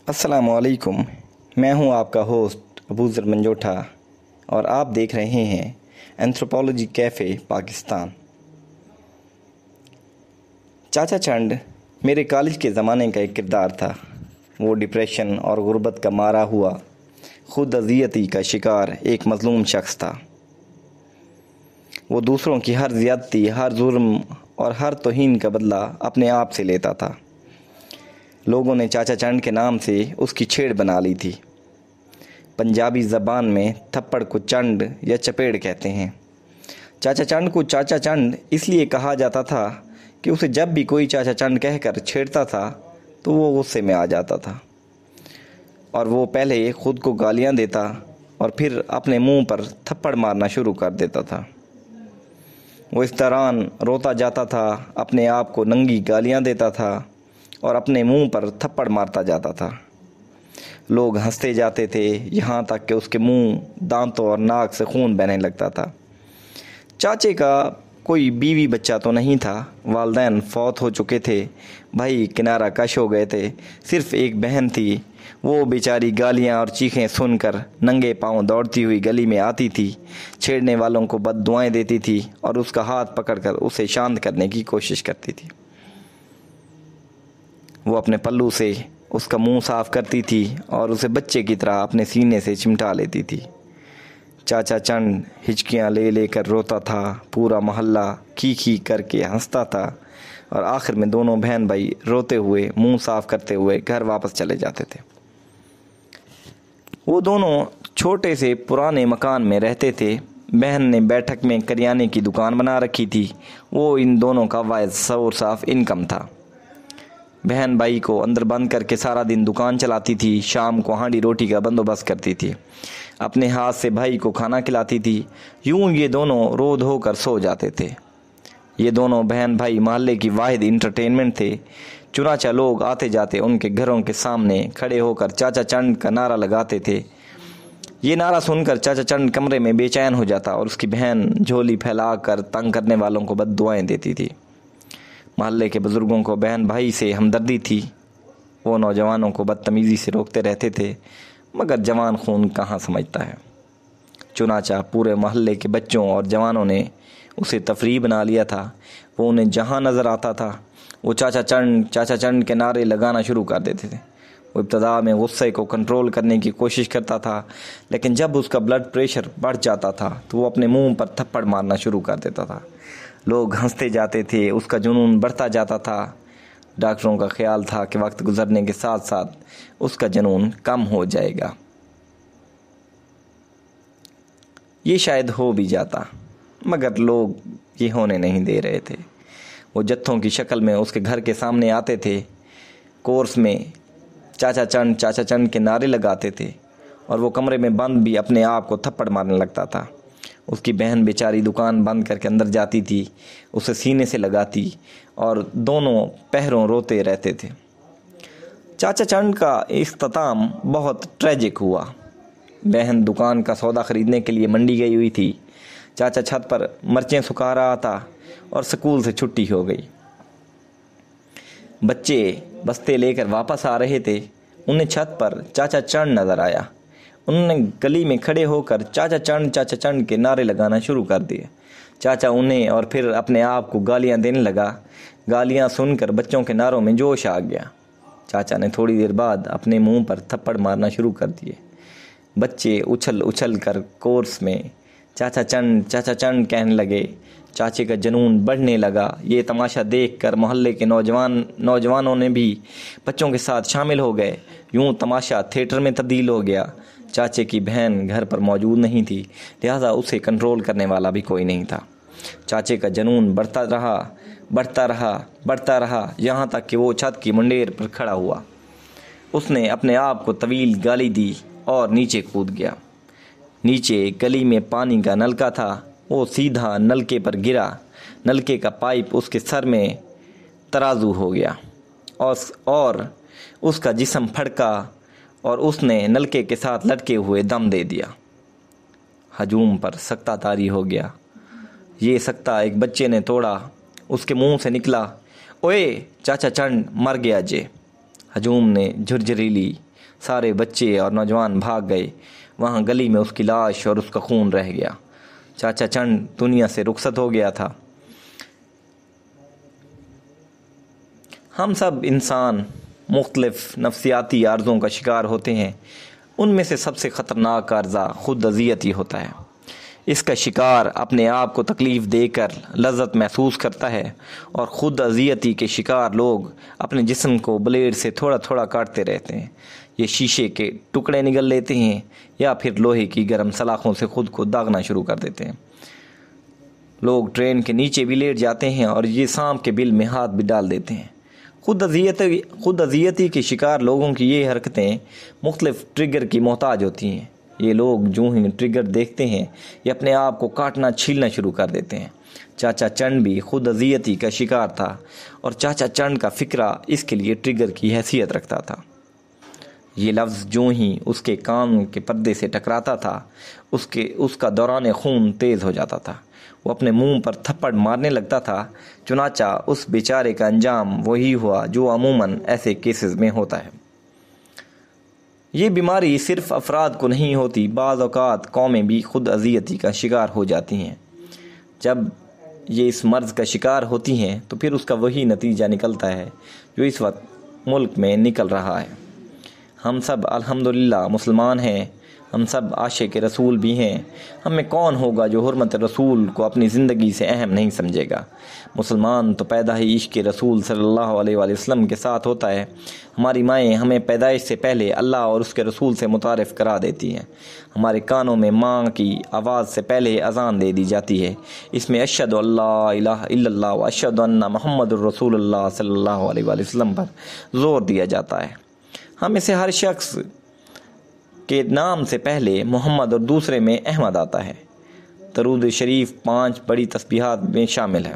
السلام علیکم، میں ہوں آپ کا ہوسٹ ابوذر منجوٹھا اور آپ دیکھ رہے ہیں اینتھروپولوجی کیفے پاکستان۔ چاچا چنڈ میرے کالج کے زمانے کا ایک کردار تھا۔ وہ ڈپریشن اور غربت کا مارا ہوا، خود اذیتی کا شکار ایک مظلوم شخص تھا۔ وہ دوسروں کی ہر زیادتی، ہر ظلم اور ہر توہین کا بدلہ اپنے آپ سے لیتا تھا۔ لوگوں نے چاچا چنڈ کے نام سے اس کی چھیڑ بنا لی تھی۔ پنجابی زبان میں تھپڑ کو چنڈ یا چپیڑ کہتے ہیں۔ چاچا چنڈ کو چاچا چنڈ اس لیے کہا جاتا تھا کہ اسے جب بھی کوئی چاچا چنڈ کہہ کر چھیڑتا تھا تو وہ غصے میں آ جاتا تھا، اور وہ پہلے خود کو گالیاں دیتا اور پھر اپنے منہ پر تھپڑ مارنا شروع کر دیتا تھا۔ وہ اس دوران روتا جاتا تھا، اپنے آپ کو ننگی گالیاں دیتا تھا اور اپنے منہ پر تھپڑ مارتا جاتا تھا۔ لوگ ہنستے جاتے تھے، یہاں تک کہ اس کے منہ، دانتوں اور ناک سے خون بہنے لگتا تھا۔ چاچے کا کوئی بیوی بچہ تو نہیں تھا، والدین فوت ہو چکے تھے، بھائی کنارہ کش ہو گئے تھے، صرف ایک بہن تھی۔ وہ بیچاری گالیاں اور چیخیں سن کر ننگے پاؤں دوڑتی ہوئی گلی میں آتی تھی، چھیڑنے والوں کو بد دعائیں دیتی تھی اور اس کا ہاتھ پکڑ کر اسے شانت کرنے کی کوشش کرتی تھی۔ وہ اپنے پلو سے اس کا منہ صاف کرتی تھی اور اسے بچے کی طرح اپنے سینے سے چمٹا لیتی تھی۔ چاچا چنڈ ہچکیاں لے لے کر روتا تھا، پورا محلہ کھی کھی کر کے ہنستا تھا، اور آخر میں دونوں بہن بھائی روتے ہوئے، منہ صاف کرتے ہوئے گھر واپس چلے جاتے تھے۔ وہ دونوں چھوٹے سے پرانے مکان میں رہتے تھے۔ بہن نے بیٹھک میں کریانے کی دکان بنا رکھی تھی۔ وہ ان دونوں کا واحد سورس آف انکم تھا۔ بہن بھائی کو اندر بند کر کے سارا دن دکان چلاتی تھی، شام کو ہانڈی روٹی کا بندوبست کرتی تھی، اپنے ہاتھ سے بھائی کو کھانا کھلاتی تھی۔ یوں یہ دونوں رو دھو کر سو جاتے تھے۔ یہ دونوں بہن بھائی محلے کی واحد انٹرٹینمنٹ تھے۔ چنانچہ لوگ آتے جاتے ان کے گھروں کے سامنے کھڑے ہو کر چاچا چنڈ کا نعرہ لگاتے تھے۔ یہ نعرہ سن کر چاچا چنڈ کمرے میں بے چین ہو جاتا اور اس کی بہن جھولی پھیلا کر تنگ کرنے والوں کو بد دعائیں دیتی تھی۔ محلے کے بزرگوں کو بہن بھائی سے ہمدردی تھی۔ وہ نوجوانوں کو بدتمیزی سے روکتے رہتے تھے، مگر جوان خون کہاں سمجھتا ہے۔ چنانچہ پورے محلے کے بچوں اور جوانوں نے اسے تفریح بنا لیا تھا۔ وہ انہیں جہاں نظر آتا تھا وہ چاچا چنڈ کے نعرے لگانا شروع کر دیتے تھے۔ وہ ابتدا میں غصے کو کنٹرول کرنے کی کوشش کرتا تھا، لیکن جب اس کا بلڈ پریشر بڑھ جاتا تھا تو وہ اپنے منہ پر تھپڑ مارنا شروع کر دیتا تھا۔ لوگ ہنستے جاتے تھے، اس کا جنون بڑھتا جاتا تھا۔ ڈاکٹروں کا خیال تھا کہ وقت گزرنے کے ساتھ ساتھ اس کا جنون کم ہو جائے گا۔ یہ شاید ہو بھی جاتا، مگر لوگ یہ ہونے نہیں دے رہے تھے۔ وہ جتھوں کی شکل میں اس کے گھر کے سامنے آتے تھے، کورس میں چاچا چنڈ کے نعرے لگاتے تھے، اور وہ کمرے میں بند بھی اپنے آپ کو تھپڑ مارنے لگتا تھا۔ اس کی بہن بیچاری دکان بند کر کے اندر جاتی تھی، اسے سینے سے لگاتی اور دونوں پہروں روتے رہتے تھے۔ چاچا چنڈ کا اختتام بہت ٹریجک ہوا۔ بہن دکان کا سودا خریدنے کے لیے منڈی گئی ہوئی تھی۔ چاچا چھت پر مرچیں سکھا رہا تھا اور سکول سے چھٹی ہو گئی۔ بچے بستے لے کر واپس آ رہے تھے۔ انہیں چھت پر چاچا چنڈ نظر آیا۔ انہوں نے گلی میں کھڑے ہو کر چاچا چنڈ کے نعرے لگانا شروع کر دیے۔ چاچا انہیں اور پھر اپنے آپ کو گالیاں دینے لگا۔ گالیاں سن کر بچوں کے نعروں میں جوش آ گیا۔ چاچا نے تھوڑی دیر بعد اپنے منہ پر تھپڑ مارنا شروع کر دیے۔ بچے اچھل اچھل کر کورس میں چاچا چنڈ کہنے لگے۔ چاچے کا جنون بڑھنے لگا۔ یہ تماشا دیکھ کر محلے کے نوجوانوں نے بھی بچوں کے ساتھ شامل ہو گئے۔ یوں تماشا تھیٹر میں تبدیل ہو گیا۔ چاچے کی بہن گھر پر موجود نہیں تھی، لہذا اسے کنٹرول کرنے والا بھی کوئی نہیں تھا۔ چاچے کا جنون بڑھتا رہا یہاں تک کہ وہ چھت کی منڈیر پر کھڑا ہوا۔ اس نے اپنے آپ کو طویل گالی دی اور نیچے کود گیا۔ نیچے گلی میں پانی کا نلکا تھا۔ وہ سیدھا نلکے پر گرا۔ نلکے کا پائپ اس کے سر میں ترازو ہو گیا اور اس کا جسم پھڑکا اور اس نے نلکے کے ساتھ لٹکے ہوئے دم دے دیا۔ ہجوم پر سکتہ طاری ہو گیا۔ یہ سکتہ ایک بچے نے توڑا۔ اس کے منہ سے نکلا، اوئے چاچا چنڈ مر گیا جے۔ ہجوم نے جھرجھریلی سارے بچے اور نوجوان بھاگ گئے۔ وہاں گلی میں اس کی لاش اور اس کا خون رہ گیا۔ چاچا چند دنیا سے رخصت ہو گیا تھا۔ ہم سب انسان مختلف نفسیاتی عارضوں کا شکار ہوتے ہیں۔ ان میں سے سب سے خطرناک عارضہ خود اذیتی ہوتا ہے۔ اس کا شکار اپنے آپ کو تکلیف دے کر لذت محسوس کرتا ہے، اور خود اذیتی کے شکار لوگ اپنے جسم کو بلیڈ سے تھوڑا تھوڑا کاٹتے رہتے ہیں۔ یہ شیشے کے ٹکڑے نگل لیتے ہیں یا پھر لوہے کی گرم سلاخوں سے خود کو داغنا شروع کر دیتے ہیں۔ لوگ ٹرین کے نیچے بھی لیٹ جاتے ہیں اور یہ سانپ کے بل میں ہاتھ بھی ڈال دیتے ہیں۔ خود اذیتی کے شکار لوگوں کی یہ حرکتیں مختلف ٹریگر کی محتاج ہوتی ہیں۔ یہ لوگ جو ہی ٹریگر دیکھتے ہیں یہ اپنے آپ کو کاٹنا چھیلنا شروع کر دیتے ہیں۔ چاچا چند بھی خود اذیتی کا شکار تھا، اور چاچا چند کا فکرہ اس کے لیے ٹریگر کی حیثیت رکھتا تھا۔ یہ لفظ جو ہی اس کے کان کے پردے سے ٹکراتا تھا اس کا دوران خون تیز ہو جاتا تھا۔ وہ اپنے منہ پر تھپڑ مارنے لگتا تھا۔ چنانچہ اس بیچارے کا انجام وہی ہوا جو عموماً ایسے کیسز میں ہوتا ہے۔ یہ بیماری صرف افراد کو نہیں ہوتی، بعض اوقات قومیں بھی خود اذیتی کا شکار ہو جاتی ہیں۔ جب یہ اس مرض کا شکار ہوتی ہیں تو پھر اس کا وہی نتیجہ نکلتا ہے جو اس وقت ملک میں نکل رہا ہے۔ ہم سب الحمدللہ مسلمان ہیں، ہم سب عاشق رسول بھی ہیں۔ ہم میں کون ہوگا جو حرمت رسول کو اپنی زندگی سے اہم نہیں سمجھے گا؟ مسلمان تو پیدا ہی عشق رسول صلی اللہ علیہ وآلہ وسلم کے ساتھ ہوتا ہے۔ ہماری مائیں ہمیں پیدائش سے پہلے اللہ اور اس کے رسول سے متعارف کرا دیتی ہیں۔ ہمارے کانوں میں ماں کی آواز سے پہلے اذان دے دی جاتی ہے۔ اس میں اشہد اللہ الہ الا اللہ و اشہد ان محمد الرسول اللہ صلی اللہ علیہ وآلہ وسلم پر زور دیا جاتا ہے۔ ہم میں سے ہر شخص کے نام سے پہلے محمد اور دوسرے میں احمد آتا ہے۔ درود شریف 5 بڑی تسبیحات میں شامل ہے۔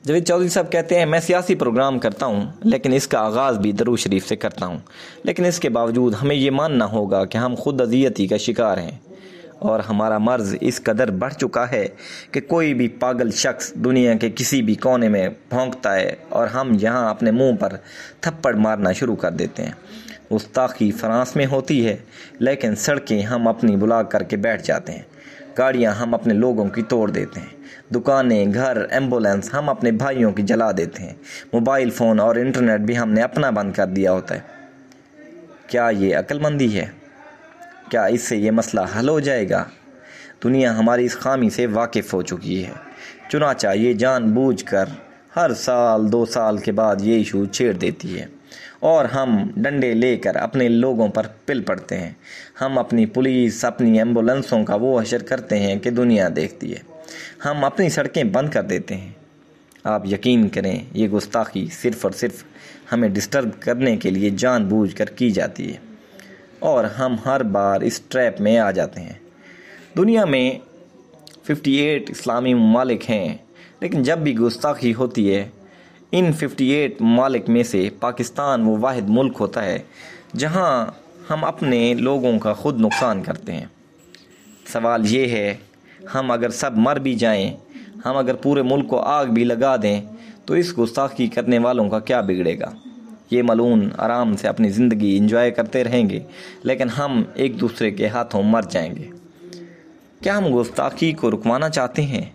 جاوید چودھری صاحب کہتے ہیں، میں سیاسی پروگرام کرتا ہوں لیکن اس کا آغاز بھی درود شریف سے کرتا ہوں، لیکن اس کے باوجود ہمیں یہ ماننا ہوگا کہ ہم خود اذیتی کا شکار ہیں، اور ہمارا مرض اس قدر بڑھ چکا ہے کہ کوئی بھی پاگل شخص دنیا کے کسی بھی کونے میں بھونکتا ہے اور ہم یہاں اپنے منہ پر تھپڑ مارنا شروع کر دیتے ہیں۔ گستاخی فرانس میں ہوتی ہے، لیکن سڑکیں ہم اپنی بلاک کر کے بیٹھ جاتے ہیں۔ گاڑیاں ہم اپنے لوگوں کی توڑ دیتے ہیں۔ دکانیں، گھر، ایمبولینس ہم اپنے بھائیوں کی جلا دیتے ہیں۔ موبائل فون اور انٹرنیٹ بھی ہم نے اپنا بند کر دیا ہوتا ہے۔ کیا یہ عقل مندی ہے؟ کیا اس سے یہ مسئلہ حل ہو جائے گا؟ دنیا ہماری اس خامی سے واقف ہو چکی ہے، چنانچہ یہ جان بوجھ کر ہر سال 2 سال کے بعد یہ ایشو چھیڑ دیتی ہے، اور ہم ڈنڈے لے کر اپنے لوگوں پر پل پڑتے ہیں۔ ہم اپنی پولیس، اپنی ایمبولینسوں کا وہ حشر کرتے ہیں کہ دنیا دیکھتی ہے۔ ہم اپنی سڑکیں بند کر دیتے ہیں۔ آپ یقین کریں، یہ گستاخی صرف اور صرف ہمیں ڈسٹرب کرنے کے لیے جان بوجھ کر کی جاتی ہے، اور ہم ہر بار اس ٹریپ میں آ جاتے ہیں۔ دنیا میں 58 اسلامی ممالک ہیں، لیکن جب بھی گستاخی ہوتی ہے، ان 58 ممالک میں سے پاکستان وہ واحد ملک ہوتا ہے جہاں ہم اپنے لوگوں کا خود نقصان کرتے ہیں۔ سوال یہ ہے، ہم اگر سب مر بھی جائیں، ہم اگر پورے ملک کو آگ بھی لگا دیں، تو اس گستاخی کرنے والوں کا کیا بگڑے گا؟ یہ ملعون آرام سے اپنی زندگی انجوائے کرتے رہیں گے، لیکن ہم ایک دوسرے کے ہاتھوں مر جائیں گے۔ کیا ہم گستاخی کو رکوانا چاہتے ہیں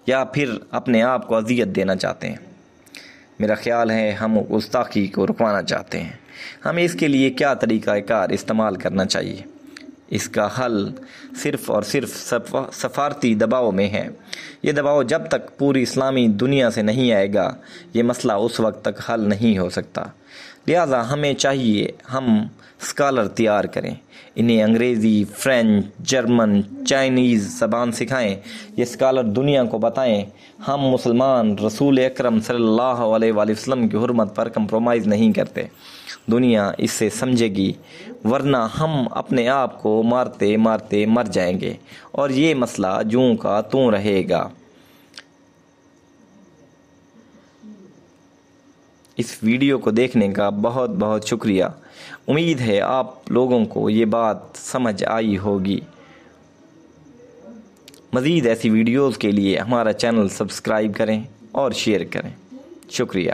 یا پھر اپنے آپ کو اذیت دینا چاہتے ہیں؟ میرا خیال ہے ہم گستاخی کو رکوانا چاہتے ہیں۔ ہمیں اس کے لیے کیا طریقہ کار استعمال کرنا چاہیے؟ اس کا حل صرف اور صرف سفارتی دباؤ میں ہے۔ یہ دباؤ جب تک پوری اسلامی دنیا سے نہیں آئے گا، یہ مسئلہ اس وقت تک حل نہیں ہو سکتا۔ لہٰذا ہمیں چاہیے ہم اسکالر تیار کریں، انہیں انگریزی، فرینچ، جرمن، چائنیز زبان سکھائیں۔ یہ اسکالر دنیا کو بتائیں ہم مسلمان رسول اکرم صلی اللہ علیہ وآلہ وسلم کی حرمت پر کمپرومائز نہیں کرتے۔ دنیا اس سے سمجھے گی، ورنہ ہم اپنے آپ کو مارتے مارتے مر جائیں گے، اور یہ مسئلہ جوں کا توں رہے گا۔ اس ویڈیو کو دیکھنے کا بہت بہت شکریہ۔ امید ہے آپ لوگوں کو یہ بات سمجھ آئی ہوگی۔ مزید ایسی ویڈیوز کے لیے ہمارا چینل سبسکرائب کریں اور شیئر کریں۔ شکریہ۔